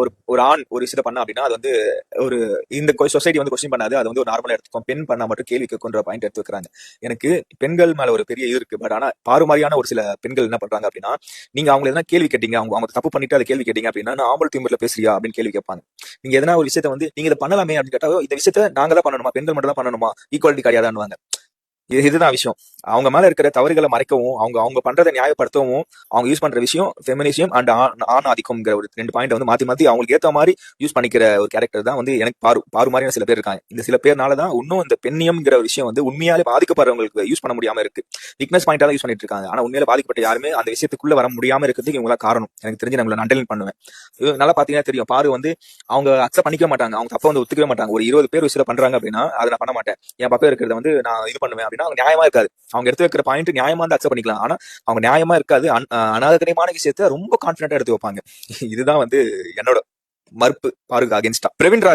ஒரு ஒரு ஆண் ஒரு விஷயத்த பண்ணா அப்படின்னா அது வந்து ஒரு இந்த சொசைட்டி வந்து கொஸ்டின் பண்ணாது, அது வந்து ஒரு நார்மலா எடுத்துக்கும். பெண் பண்ணா மட்டும் கேள்வி கேட்குன்ற பாயிண்ட் எடுத்து வைக்கிறாங்க. எனக்கு பெண்கள் மேல ஒரு பெரிய இது இருக்கு. பட் ஆனா பாரம்பரியான ஒரு சில பெண்கள் என்ன பண்றாங்க அப்படின்னா, நீங்க அவங்க எதனா கேள்வி கேட்டீங்க, அவங்க அவங்க தப்பு பண்ணிட்டு அதை கேள்வி கேட்டீங்க அப்படின்னா, நான் ஆம்பல் திமிர்ல பேசுறியா அப்படின்னு கேள்வி கேட்பாங்க. நீங்க எதனா ஒரு விஷயத்த வந்து நீங்க இதை பண்ணலாமே அப்படின்னு கேட்டா, இந்த விஷயத்த நாங்க தான் பண்ணணுமா, பெண்கள் மட்டும் தான் பண்ணணுமா, ஈக்குவாலிட்டி கிடையாதான்னு. இதுதான் விஷயம். அவங்க மேல இருக்கிற தவறுகளை மறைக்கவும், அவங்க அவங்க பண்றதை நியாயப்படுத்தவும் அவங்க யூஸ் பண்ற விஷயம் ஃபெமினிசம் அண்ட் ஆண் ஆதிக்கம்ங்கிற ஒரு 2 பாயிண்ட் வந்து மாத்தி மாத்தி அவங்களுக்கு ஏத்த மாதிரி யூஸ் பண்ணிக்கிற ஒரு கேரக்டர் தான் வந்து எனக்கு பாரு மாதிரியான சில பேர் இருக்காங்க. இந்த சில பேர்னால தான் இன்னும் இந்த பெண்ணியம்ங்கிற ஒரு விஷயம் வந்து உண்மையாலே பாதிக்கப்படுறவங்களுக்கு யூஸ் பண்ண முடியாம இருக்கு. வீக்னஸ் பாயிண்டா தான் யூஸ் பண்ணிட்டு இருக்காங்க. ஆனா உண்மையில பாதிக்கப்பட்ட யாருமே அந்த விஷயத்துக்குள்ள வர முடியாம இருக்கிறதுக்கு இவங்களா காரணம். எனக்கு தெரிஞ்சு நான் அண்டர்லைன் பண்ணுவேன். நல்லா பாத்தீங்கன்னா தெரியும், பாரு வந்து அவங்க அக்செப்ட் பண்ணிக்க மாட்டாங்க, அவங்க தப்ப வந்து ஒத்துக்கவே மாட்டாங்க. ஒரு 20 பேர் விஷயம் பண்றாங்க அப்படின்னா அதை நான் பண்ண மாட்டேன், என் பக்கம் இருக்கிறத வந்து நான் இது பண்ணுவேன் அப்படின்னா அவங்க நியாயமா இருக்காது. அவங்க எடுத்து வைக்கிற பாயிண்ட் நியாயமா வந்து அக்செப்ட் பண்ணிக்கலாம். ஆனா அவங்க நியாயமா இருக்காது, அநாகரிகமான விஷயத்த ரொம்ப கான்பிடண்டா எடுத்து வைப்பாங்க. இதுதான் வந்து என்னோட மறுப்பு பாருங்க அகேன்ஸ்டா. பிரவீன் ராஜ்